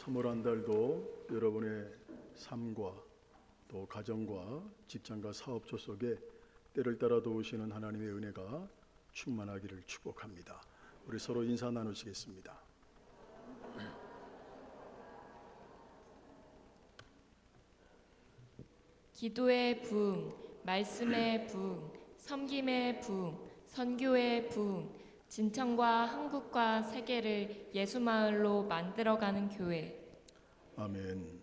3월 한 달도 여러분의 삶과 또 가정과 직장과 사업처 속에 때를 따라 도우시는 하나님의 은혜가 충만하기를 축복합니다. 우리 서로 인사 나누시겠습니다. 기도의 부흥, 말씀의 부흥, 섬김의 부흥, 선교의 부흥, 진천과 한국과 세계를 예수마을로 만들어가는 교회. 아멘.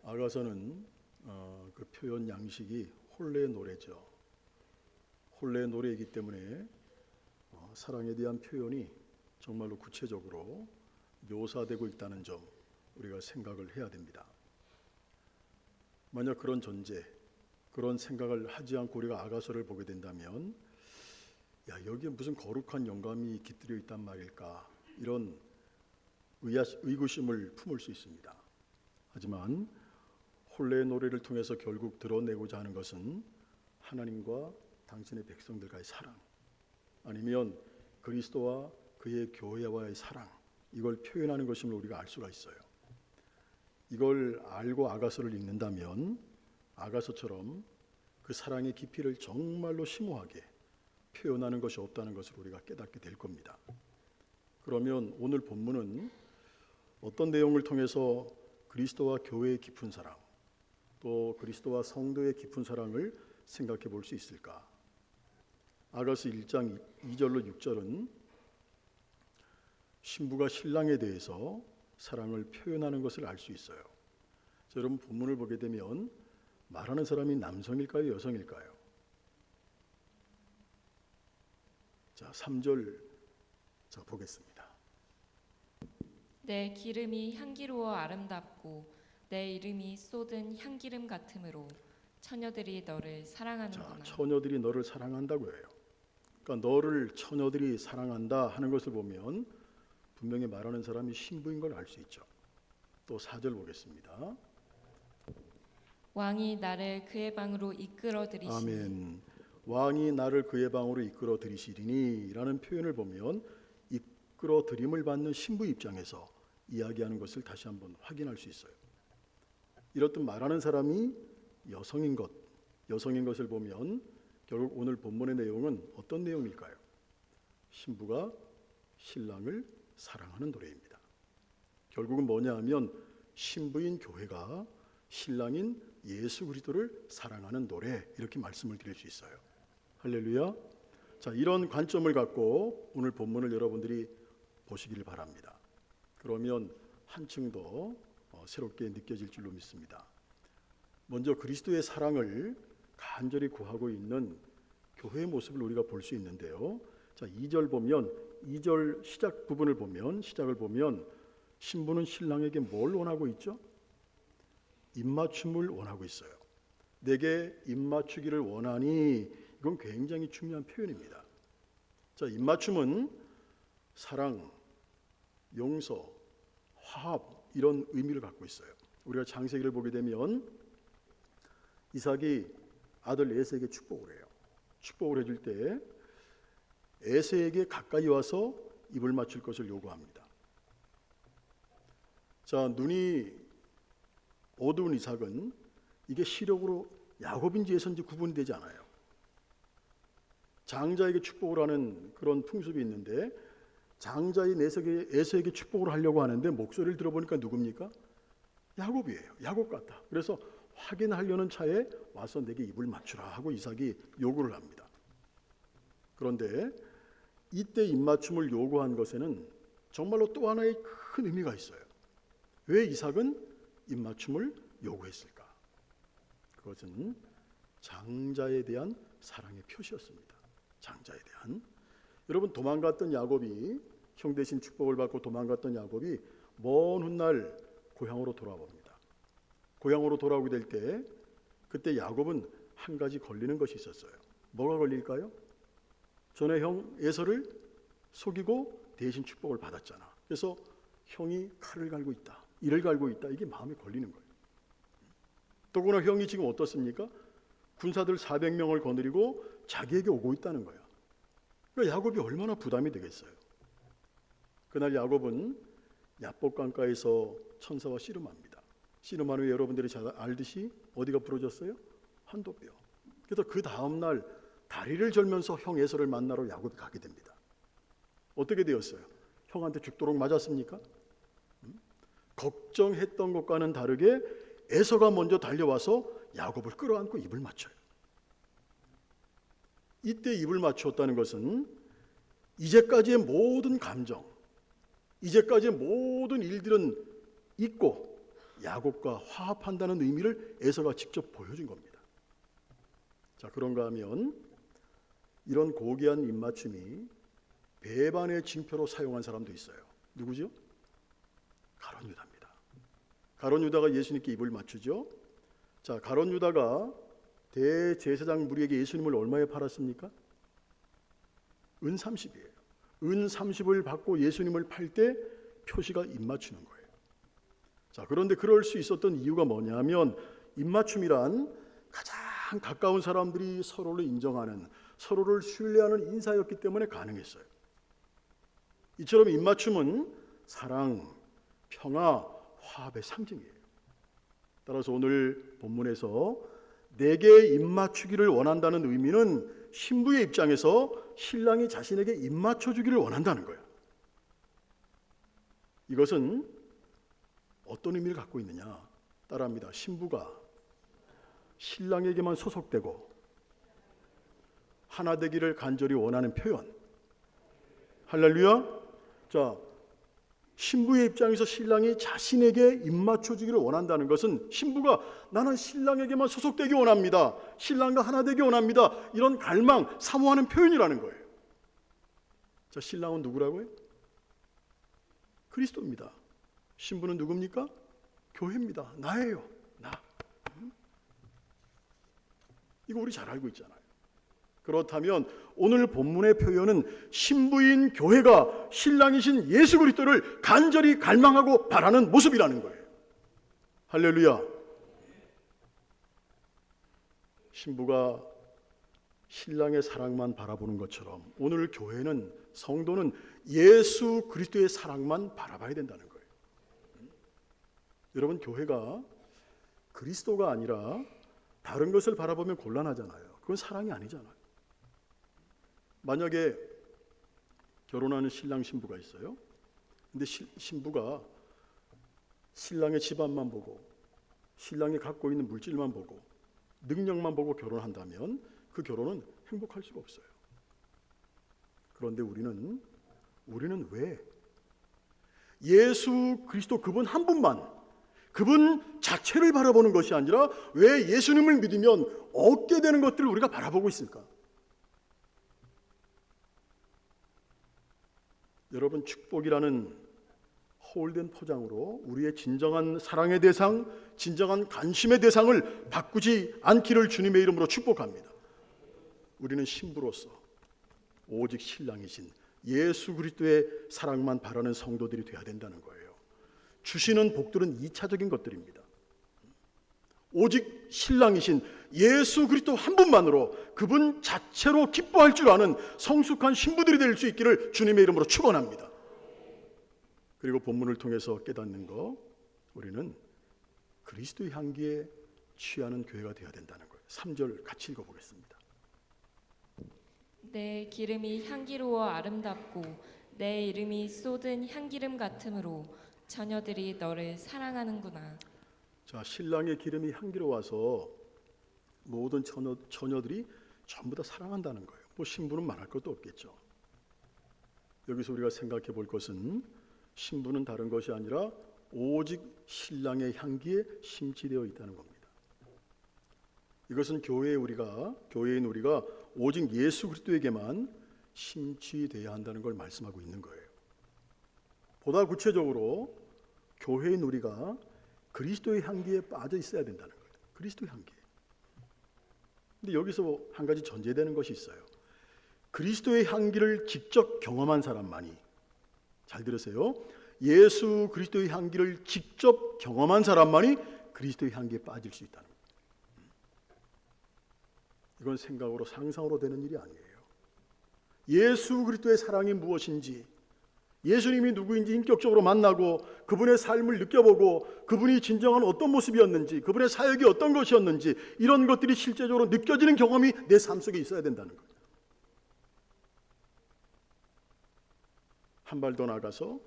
아가서는 그 표현 양식이 혼례 노래죠. 혼례 노래이기 때문에 사랑에 대한 표현이 정말로 구체적으로 묘사되고 있다는 점 우리가 생각을 해야 됩니다. 만약 그런 전제, 그런 생각을 하지 않고 우리가 아가서를 보게 된다면 여기에 무슨 거룩한 영감이 깃들여 있단 말일까, 이런 의구심을 품을 수 있습니다. 하지만 혼례의 노래를 통해서 결국 드러내고자 하는 것은 하나님과 당신의 백성들과의 사랑, 아니면 그리스도와 그의 교회와의 사랑, 이걸 표현하는 것임을 우리가 알 수가 있어요. 이걸 알고 아가서를 읽는다면 아가서처럼 그 사랑의 깊이를 정말로 심오하게 표현하는 것이 없다는 것을 우리가 깨닫게 될 겁니다. 그러면 오늘 본문은 어떤 내용을 통해서 그리스도와 교회의 깊은 사랑, 또 그리스도와 성도의 깊은 사랑을 생각해 볼 수 있을까? 아가서 1장 2절로 6절은 신부가 신랑에 대해서 사랑을 표현하는 것을 알 수 있어요. 자, 여러분 본문을 보게 되면 말하는 사람이 남성일까요, 여성일까요? 자, 3절 보겠습니다. 내 기름이 향기로워 아름답고 내 이름이 쏟은 향기름 같으므로 처녀들이 너를 사랑하는구나. 자, 처녀들이 너를 사랑한다고 해요. 그러니까 너를 처녀들이 사랑한다 하는 것을 보면 분명히 말하는 사람이 신부인 걸 알 수 있죠. 또 4절 보겠습니다. 왕이 나를 그의 방으로 이끌어 들이시니. 아멘. 왕이 나를 그의 방으로 이끌어 들이시리니 라는 표현을 보면 이끌어 들임을 받는 신부 입장에서 이야기하는 것을 다시 한번 확인할 수 있어요. 이렇듯 말하는 사람이 여성인 것을 보면 결국 오늘 본문의 내용은 어떤 내용일까요? 신부가 신랑을 사랑하는 노래입니다. 결국은 뭐냐 하면 신부인 교회가 신랑인 예수 그리스도를 사랑하는 노래, 이렇게 말씀을 드릴 수 있어요. 할렐루야. 자, 이런 관점을 갖고 오늘 본문을 여러분들이 보시기를 바랍니다. 그러면 한층 더 새롭게 느껴질 줄로 믿습니다. 먼저 그리스도의 사랑을 간절히 구하고 있는 교회의 모습을 우리가 볼 수 있는데요. 자, 2절 보면, 2절 시작 부분을 보면, 시작을 보면 신부는 신랑에게 뭘 원하고 있죠? 입맞춤을 원하고 있어요. 내게 입맞추기를 원하니, 이건 굉장히 중요한 표현입니다. 자, 입맞춤은 사랑, 용서, 화합, 이런 의미를 갖고 있어요. 우리가 창세기를 보게 되면 이삭이 아들 에서에게 축복을 해요. 축복을 해줄 때 에서에게 가까이 와서 입을 맞출 것을 요구합니다. 자, 눈이 어두운 이삭은 이게 시력으로 야곱인지 에서인지 구분이 되지 않아요. 장자에게 축복을 하는 그런 풍습이 있는데 장자인 에서에게 축복을 하려고 하는데 목소리를 들어보니까 누굽니까? 야곱이에요. 야곱 같다. 그래서 확인하려는 차에 와서 내게 입을 맞추라 하고 이삭이 요구를 합니다. 그런데 이때 입맞춤을 요구한 것에는 정말로 또 하나의 큰 의미가 있어요. 왜 이삭은 입맞춤을 요구했을까? 그것은 장자에 대한 사랑의 표시였습니다. 장자에 대한. 여러분, 도망갔던 야곱이, 형 대신 축복을 받고 도망갔던 야곱이 먼 훗날 고향으로 돌아옵니다. 고향으로 돌아오게 될 때 그때 야곱은 한 가지 걸리는 것이 있었어요. 뭐가 걸릴까요? 전에 형 에서를 속이고 대신 축복을 받았잖아. 그래서 형이 칼을 갈고 있다, 이를 갈고 있다, 이게 마음에 걸리는 거예요. 더구나 형이 지금 어떻습니까? 군사들 400명을 거느리고 자기에게 오고 있다는 거야. 그러니까 야곱이 얼마나 부담이 되겠어요. 그날 야곱은 야복강가에서 천사와 씨름합니다. 씨름한 후에 여러분들이 잘 알듯이 어디가 부러졌어요? 환도뼈. 그래서 그 다음날 다리를 절면서 형 에서를 만나러 야곱이 가게 됩니다. 어떻게 되었어요? 형한테 죽도록 맞았습니까? 걱정했던 것과는 다르게 에서가 먼저 달려와서 야곱을 끌어안고 입을 맞춰요. 이때 입을 맞추었다는 것은 이제까지의 모든 감정, 이제까지의 모든 일들은 잊고 야곱과 화합한다는 의미를 에서가 직접 보여준 겁니다. 자, 그런가 하면 이런 고귀한 입맞춤이 배반의 징표로 사용한 사람도 있어요. 누구죠? 가룟 유다입니다. 가룟 유다가 예수님께 입을 맞추죠. 자, 가룟 유다가 대제사장 무리에게 예수님을 얼마에 팔았습니까? 은 30이에요. 은 30을 받고 예수님을 팔 때 표시가 입맞추는 거예요. 자, 그런데 그럴 수 있었던 이유가 뭐냐면 입맞춤이란 가장 가까운 사람들이 서로를 인정하는, 서로를 신뢰하는 인사였기 때문에 가능했어요. 이처럼 입맞춤은 사랑, 평화, 화합의 상징이에요. 따라서 오늘 본문에서 내게 입맞추기를 원한다는 의미는 신부의 입장에서 신랑이 자신에게 입맞춰주기를 원한다는 거예요. 이것은 어떤 의미를 갖고 있느냐? 따라합니다. 신부가 신랑에게만 소속되고 하나 되기를 간절히 원하는 표현. 할렐루야. 자, 신부의 입장에서 신랑이 자신에게 입맞춰주기를 원한다는 것은 신부가 나는 신랑에게만 소속되기 원합니다, 신랑과 하나 되기 원합니다, 이런 갈망, 사모하는 표현이라는 거예요. 자, 신랑은 누구라고요? 그리스도입니다. 신부는 누굽니까? 교회입니다. 나예요. 나. 이거 우리 잘 알고 있잖아요. 그렇다면 오늘 본문의 표현은 신부인 교회가 신랑이신 예수 그리스도를 간절히 갈망하고 바라는 모습이라는 거예요. 할렐루야. 신부가 신랑의 사랑만 바라보는 것처럼 오늘 교회는, 성도는 예수 그리스도의 사랑만 바라봐야 된다는 거예요. 여러분, 교회가 그리스도가 아니라 다른 것을 바라보면 곤란하잖아요. 그건 사랑이 아니잖아요. 만약에 결혼하는 신랑 신부가 있어요. 근데 신부가 신랑의 집안만 보고 신랑이 갖고 있는 물질만 보고 능력만 보고 결혼한다면 그 결혼은 행복할 수가 없어요. 그런데 우리는 왜 예수 그리스도 그분 한 분만, 그분 자체를 바라보는 것이 아니라 왜 예수님을 믿으면 얻게 되는 것들을 우리가 바라보고 있을까? 여러분, 축복이라는 홀된 포장으로 우리의 진정한 사랑의 대상, 진정한 관심의 대상을 바꾸지 않기를 주님의 이름으로 축복합니다. 우리는 신부로서 오직 신랑이신 예수 그리스도의 사랑만 바라는 성도들이 되어야 된다는 거예요. 주시는 복들은 2차적인 것들입니다. 오직 신랑이신 예수 그리스도 한 분만으로 그분 자체로 기뻐할 줄 아는 성숙한 신부들이 될 수 있기를 주님의 이름으로 축원합니다. 그리고 본문을 통해서 깨닫는 거, 우리는 그리스도의 향기에 취하는 교회가 되어야 된다는 거예요. 3절 같이 읽어보겠습니다. 내 기름이 향기로워 아름답고 내 이름이 쏟은 향기름 같으므로 처녀들이 너를 사랑하는구나. 자, 신랑의 기름이 향기로워서 모든 처녀들이 전부 다 사랑한다는 거예요. 뭐 신부는 말할 것도 없겠죠. 여기서 우리가 생각해 볼 것은 신부는 다른 것이 아니라 오직 신랑의 향기에 심취되어 있다는 겁니다. 이것은 교인 우리가 오직 예수 그리스도에게만 심취되어야 한다는 걸 말씀하고 있는 거예요. 보다 구체적으로 교회인 우리가 그리스도의 향기에 빠져 있어야 된다는 거예요. 그리스도의 향기. 근데 여기서 한 가지 전제되는 것이 있어요. 그리스도의 향기를 직접 경험한 사람만이, 잘 들으세요, 예수 그리스도의 향기를 직접 경험한 사람만이 그리스도의 향기에 빠질 수 있다는 거예요. 이건 생각으로, 상상으로 되는 일이 아니에요. 예수 그리스도의 사랑이 무엇인지, 예수님이 누구인지 인격적으로 만나고 그분의 삶을 느껴보고 그분이 진정한 어떤 모습이었는지, 그분의 사역이 어떤 것이었는지, 이런 것들이 실제적으로 느껴지는 경험이 내 삶 속에 있어야 된다는 거예요. 한 발 더 나가서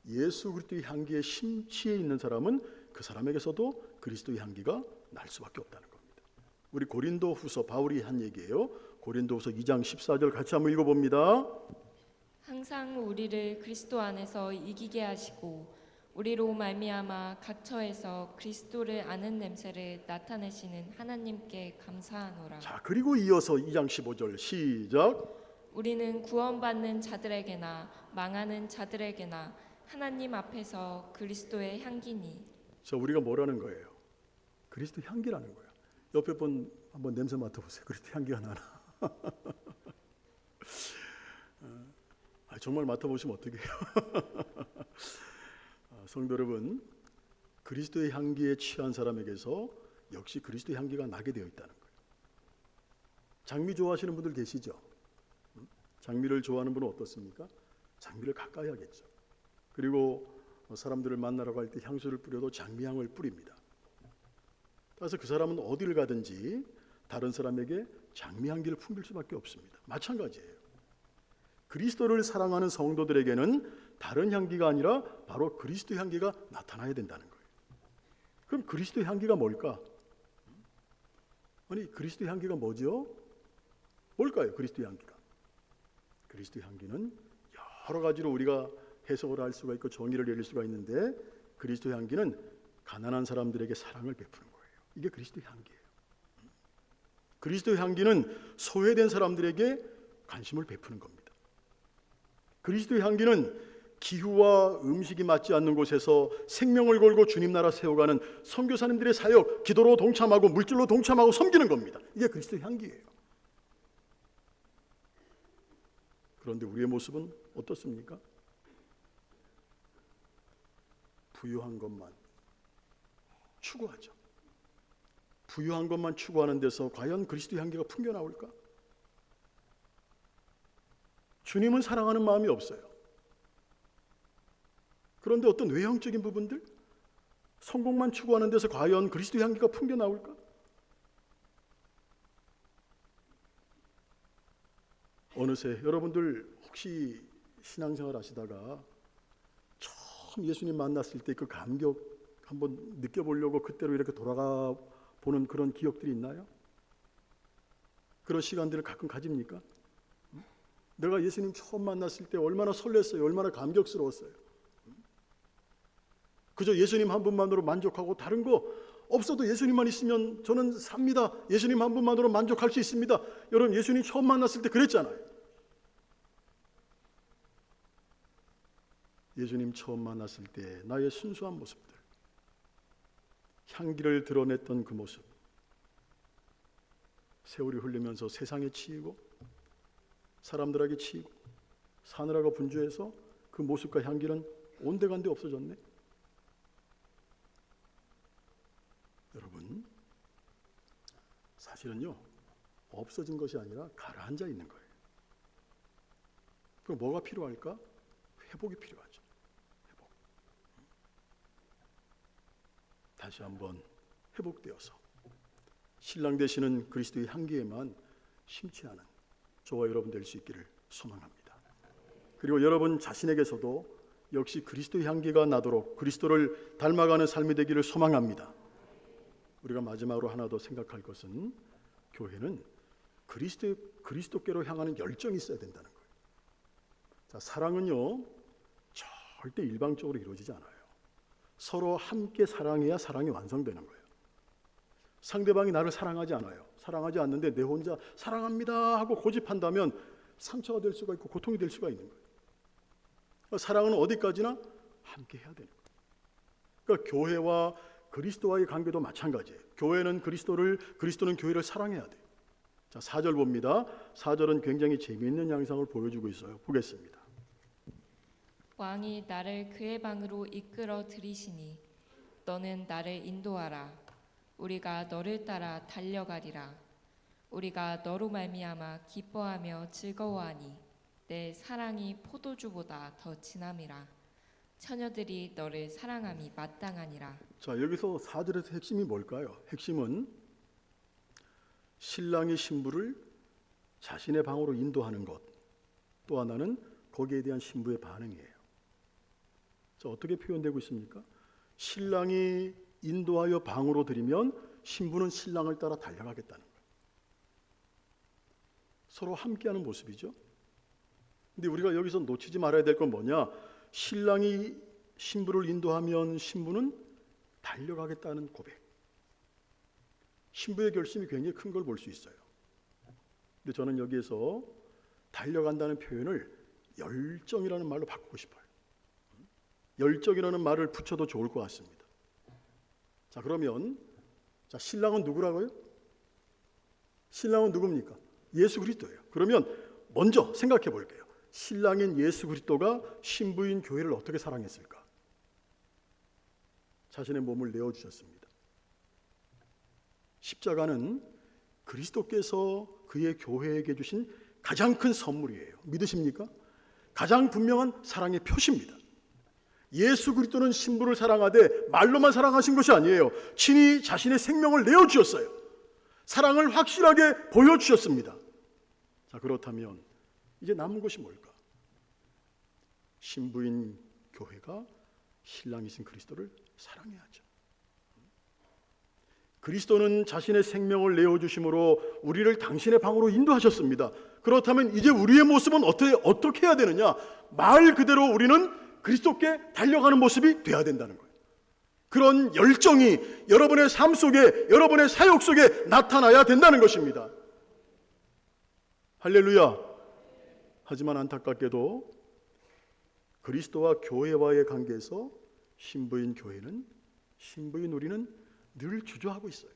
예수 그리스도의 향기에 심취해 있는 사람은 그 사람에게서도 그리스도의 향기가 날 수밖에 없다는 겁니다. 우리 고린도후서, 바울이 한 얘기예요. 고린도후서 2장 14절 같이 한번 읽어봅니다. 항상 우리를 그리스도 안에서 이기게 하시고 우리로 말미암아 각처에서 그리스도를 아는 냄새를 나타내시는 하나님께 감사하노라. 자, 그리고 이어서 2장 15절 시작. 우리는 구원받는 자들에게나 망하는 자들에게나 하나님 앞에서 그리스도의 향기니. 자, 우리가 뭐라는 거예요? 그리스도 향기라는 거예요. 옆에 분 한번 냄새 맡아보세요. 그리스도 향기가 나나? 정말 맡아보시면 어떡해요? 성도 여러분, 그리스도의 향기에 취한 사람에게서 역시 그리스도의 향기가 나게 되어 있다는 거예요. 장미 좋아하시는 분들 계시죠? 장미를 좋아하는 분은 어떻습니까? 장미를 가까이 하겠죠. 그리고 사람들을 만나러 갈 때 향수를 뿌려도 장미향을 뿌립니다. 그래서 그 사람은 어디를 가든지 다른 사람에게 장미향기를 풍길 수밖에 없습니다. 마찬가지예요. 그리스도를 사랑하는 성도들에게는 다른 향기가 아니라 바로 그리스도 향기가 나타나야 된다는 거예요. 그럼 그리스도 향기가 뭘까? 아니, 그리스도 향기가 뭐죠? 뭘까요? 그리스도 향기가. 그리스도 향기는 여러 가지로 우리가 해석을 할 수가 있고 정의를 내릴 수가 있는데, 그리스도 향기는 가난한 사람들에게 사랑을 베푸는 거예요. 이게 그리스도 향기예요. 그리스도 향기는 소외된 사람들에게 관심을 베푸는 겁니다. 그리스도의 향기는 기후와 음식이 맞지 않는 곳에서 생명을 걸고 주님 나라 세워가는 선교사님들의 사역, 기도로 동참하고 물질로 동참하고 섬기는 겁니다. 이게 그리스도의 향기예요. 그런데 우리의 모습은 어떻습니까? 부유한 것만 추구하죠. 부유한 것만 추구하는 데서 과연 그리스도의 향기가 풍겨나올까? 주님은 사랑하는 마음이 없어요. 그런데 어떤 외형적인 부분들, 성공만 추구하는 데서 과연 그리스도의 향기가 풍겨나올까? 어느새 여러분들 혹시 신앙생활 하시다가 처음 예수님 만났을 때 그 감격 한번 느껴보려고 그때로 이렇게 돌아가 보는 그런 기억들이 있나요? 그런 시간들을 가끔 가집니까? 내가 예수님 처음 만났을 때 얼마나 설렜어요. 얼마나 감격스러웠어요. 그저 예수님 한 분만으로 만족하고 다른 거 없어도 예수님만 있으면 저는 삽니다. 예수님 한 분만으로 만족할 수 있습니다. 여러분, 예수님 처음 만났을 때 그랬잖아요. 예수님 처음 만났을 때 나의 순수한 모습들, 향기를 드러냈던 그 모습, 세월이 흘리면서 세상에 치이고 사람들에게 치이고 사느라고 분주해서 그 모습과 향기는 온데간데 없어졌네. 여러분, 사실은요, 없어진 것이 아니라 가라앉아 있는 거예요. 그럼 뭐가 필요할까? 회복이 필요하죠. 회복. 다시 한번 회복되어서 신랑 되시는 그리스도의 향기에만 심취하는 저와 여러분 될 수 있기를 소망합니다. 그리고 여러분 자신에게서도 역시 그리스도의 향기가 나도록 그리스도를 닮아가는 삶이 되기를 소망합니다. 우리가 마지막으로 하나 더 생각할 것은 교회는 그리스도께로 향하는 열정이 있어야 된다는 거예요. 자, 사랑은요 절대 일방적으로 이루어지지 않아요. 서로 함께 사랑해야 사랑이 완성되는 거예요. 상대방이 나를 사랑하지 않아요. 사랑하지 않는데 내 혼자 사랑합니다 하고 고집한다면 상처가 될 수가 있고 고통이 될 수가 있는 거예요. 사랑은 어디까지나 함께 해야 되는 거예요. 그러니까 교회와 그리스도와의 관계도 마찬가지예요. 교회는 그리스도는 교회를 사랑해야 돼요. 자, 4절 봅니다. 4절은 굉장히 재미있는 양상을 보여주고 있어요. 보겠습니다. 왕이 나를 그의 방으로 이끌어 들이시니 너는 나를 인도하라. 우리가 너를 따라 달려가리라. 우리가 너로 말미암아 기뻐하며 즐거워하니 내 사랑이 포도주보다 더 진함이라. 처녀들이 너를 사랑함이 마땅하니라. 자, 여기서 4절에서 핵심이 뭘까요? 핵심은 신랑이 신부를 자신의 방으로 인도하는 것, 또 하나는 거기에 대한 신부의 반응이에요. 자, 어떻게 표현되고 있습니까? 신랑이 인도하여 방으로 들이면 신부는 신랑을 따라 달려가겠다는 거예요. 서로 함께하는 모습이죠. 근데 우리가 여기서 놓치지 말아야 될 건 뭐냐? 신랑이 신부를 인도하면 신부는 달려가겠다는 고백. 신부의 결심이 굉장히 큰 걸 볼 수 있어요. 근데 저는 여기에서 달려간다는 표현을 열정이라는 말로 바꾸고 싶어요. 열정이라는 말을 붙여도 좋을 것 같습니다. 자, 그러면 자, 신랑은 누구라고요? 신랑은 누굽니까? 예수 그리스도예요. 그러면 먼저 생각해 볼게요. 신랑인 예수 그리스도가 신부인 교회를 어떻게 사랑했을까? 자신의 몸을 내어주셨습니다. 십자가는 그리스도께서 그의 교회에게 주신 가장 큰 선물이에요. 믿으십니까? 가장 분명한 사랑의 표시입니다. 예수 그리스도는 신부를 사랑하되 말로만 사랑하신 것이 아니에요. 친히 자신의 생명을 내어주셨어요. 사랑을 확실하게 보여주셨습니다. 자, 그렇다면 이제 남은 것이 뭘까? 신부인 교회가 신랑이신 그리스도를 사랑해야죠. 그리스도는 자신의 생명을 내어주심으로 우리를 당신의 방으로 인도하셨습니다. 그렇다면 이제 우리의 모습은 어떻게 해야 되느냐? 말 그대로 우리는 그리스도께 달려가는 모습이 돼야 된다는 거예요. 그런 열정이 여러분의 삶 속에, 여러분의 사역 속에 나타나야 된다는 것입니다. 할렐루야. 하지만 안타깝게도 그리스도와 교회와의 관계에서 신부인 교회는, 신부인 우리는 늘 주저하고 있어요.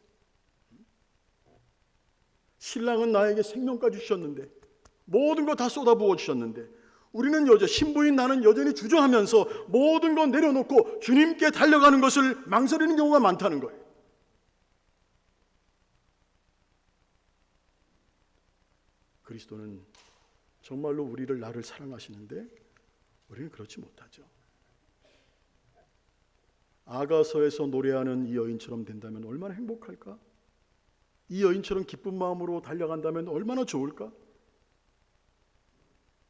신랑은 나에게 생명까지 주셨는데, 모든 거 다 쏟아부어 주셨는데, 우리는 신부인 나는 여전히 주저하면서 모든 거 내려놓고 주님께 달려가는 것을 망설이는 경우가 많다는 거예요. 그리스도는 정말로 우리를, 나를 사랑하시는데 우리는 그렇지 못하죠. 아가서에서 노래하는 이 여인처럼 된다면 얼마나 행복할까? 이 여인처럼 기쁜 마음으로 달려간다면 얼마나 좋을까?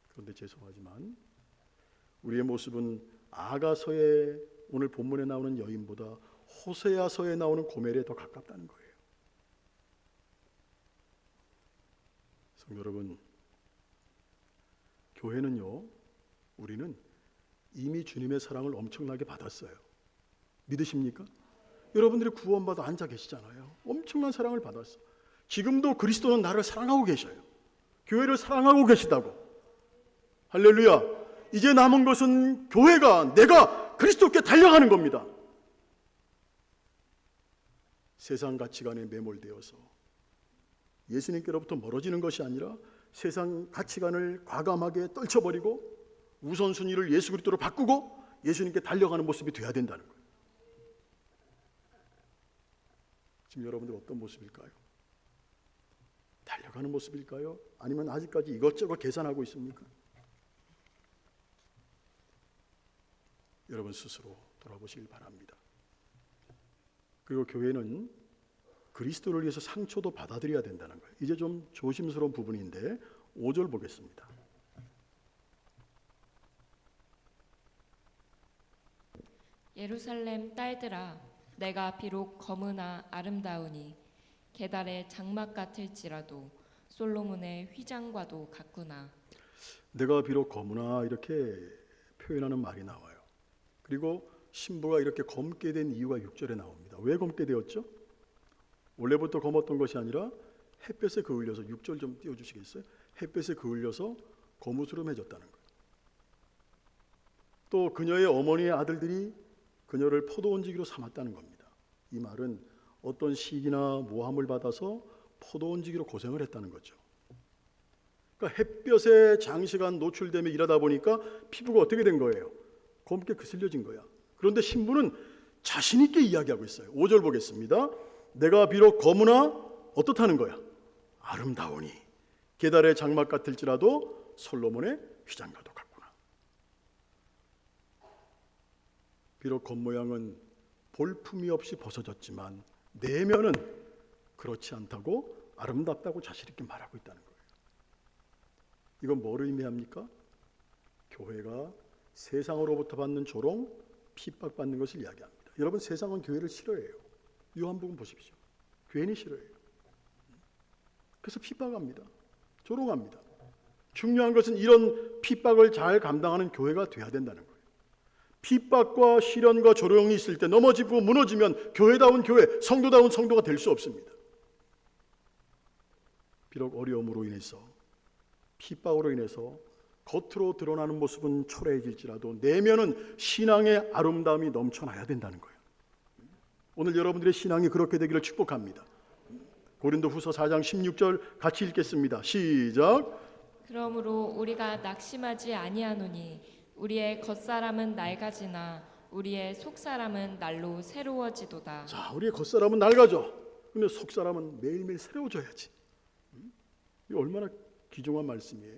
그런데 죄송하지만 우리의 모습은 아가서의 오늘 본문에 나오는 여인보다 호세아서에 나오는 고멜에 더 가깝다는 거예요. 성도 여러분, 교회는요, 우리는 이미 주님의 사랑을 엄청나게 받았어요. 믿으십니까? 여러분들이 구원받아 앉아 계시잖아요. 엄청난 사랑을 받았어. 지금도 그리스도는 나를 사랑하고 계셔요. 교회를 사랑하고 계시다고. 할렐루야. 이제 남은 것은 교회가, 내가 그리스도께 달려가는 겁니다. 세상 가치관에 매몰되어서 예수님께로부터 멀어지는 것이 아니라 세상 가치관을 과감하게 떨쳐버리고 우선순위를 예수 그리스도로 바꾸고 예수님께 달려가는 모습이 돼야 된다는 거예요. 지금 여러분들 어떤 모습일까요? 달려가는 모습일까요? 아니면 아직까지 이것저것 계산하고 있습니까? 여러분 스스로 돌아보시길 바랍니다. 그리고 교회는 그리스도를 위해서 상처도 받아들여야 된다는 거예요. 이제 좀 조심스러운 부분인데 5절 보겠습니다. 예루살렘 딸들아, 내가 비록 검으나 아름다우니 게달의 장막 같을지라도 솔로몬의 휘장과도 같구나. 내가 비록 검으나 이렇게 표현하는 말이 나와요. 그리고 신부가 이렇게 검게 된 이유가 6절에 나옵니다. 왜 검게 되었죠? 원래부터 검었던 것이 아니라 햇볕에 그을려서, 6절 좀 띄워주시겠어요? 햇볕에 그을려서 거무스름해졌다는 거예요. 또 그녀의 어머니의 아들들이 그녀를 포도원지기로 삼았다는 겁니다. 이 말은 어떤 시기나 모함을 받아서 포도원지기로 고생을 했다는 거죠. 그러니까 햇볕에 장시간 노출되며 일하다 보니까 피부가 어떻게 된 거예요? 검게 그슬려진 거야. 그런데 신부는 자신 있게 이야기하고 있어요. 5절 보겠습니다. 내가 비록 검으나 어떻다는 거야? 아름다우니 게달의 장막 같을지라도 솔로몬의 휘장과도 같구나. 비록 겉모양은 볼품이 없이 벗어졌지만 내면은 그렇지 않다고, 아름답다고 자신 있게 말하고 있다는 거예요. 이건 뭐를 의미합니까? 교회가 세상으로부터 받는 조롱, 핍박받는 것을 이야기합니다. 여러분, 세상은 교회를 싫어해요. 요한복음 보십시오. 괜히 싫어해요. 그래서 핍박합니다. 조롱합니다. 중요한 것은 이런 핍박을 잘 감당하는 교회가 돼야 된다는 거예요. 핍박과 시련과 조롱이 있을 때 넘어지고 무너지면 교회다운 교회, 성도다운 성도가 될 수 없습니다. 비록 어려움으로 인해서, 핍박으로 인해서 겉으로 드러나는 모습은 초라해질지라도 내면은 신앙의 아름다움이 넘쳐나야 된다는 거예요. 오늘 여러분들의 신앙이 그렇게 되기를 축복합니다. 고린도후서 4장 16절 같이 읽겠습니다. 시작. 그러므로 우리가 낙심하지 아니하노니 우리의 겉사람은 낡아지나 우리의 속사람은 날로 새로워지도다. 자, 우리의 겉사람은 낡아져. 근데 속사람은 매일매일 새로워져야지. 이게 얼마나 귀중한 말씀이에요.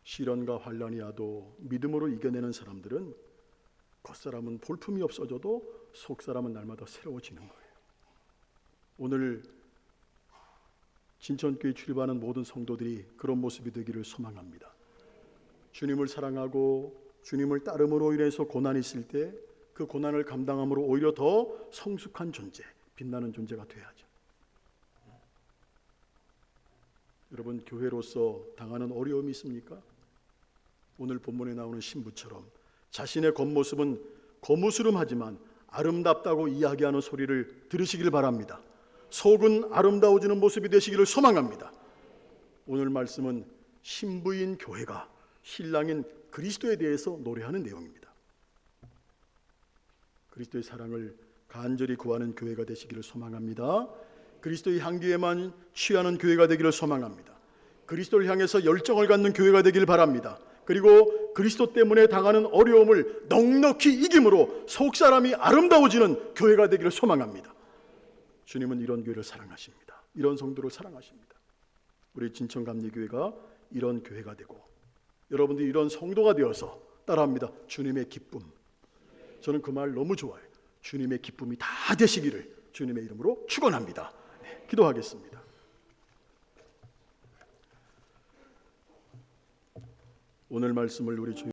시련과 환난이 와도 믿음으로 이겨내는 사람들은 겉사람은 볼품이 없어져도 속사람은 날마다 새로워지는 거예요. 오늘 진천교회 출입하는 모든 성도들이 그런 모습이 되기를 소망합니다. 주님을 사랑하고 주님을 따름으로 인해서 고난이 있을 때 그 고난을 감당함으로 오히려 더 성숙한 존재, 빛나는 존재가 돼야죠. 여러분, 교회로서 당하는 어려움이 있습니까? 오늘 본문에 나오는 신부처럼 자신의 겉모습은 거무스름하지만 아름답다고 이야기하는 소리를 들으시길 바랍니다. 속은 아름다워지는 모습이 되시기를 소망합니다. 오늘 말씀은 신부인 교회가 신랑인 그리스도에 대해서 노래하는 내용입니다. 그리스도의 사랑을 간절히 구하는 교회가 되시기를 소망합니다. 그리스도의 향기에만 취하는 교회가 되기를 소망합니다. 그리스도를 향해서 열정을 갖는 교회가 되길 바랍니다. 그리고 그리스도 때문에 당하는 어려움을 넉넉히 이김으로 속사람이 아름다워지는 교회가 되기를 소망합니다. 주님은 이런 교회를 사랑하십니다. 이런 성도를 사랑하십니다. 우리 진천감리교회가 이런 교회가 되고 여러분들이 이런 성도가 되어서 따라합니다. 주님의 기쁨. 저는 그 말 너무 좋아요. 주님의 기쁨이 다 되시기를 주님의 이름으로 축원합니다. 네, 기도하겠습니다. 오늘 말씀을 우리 주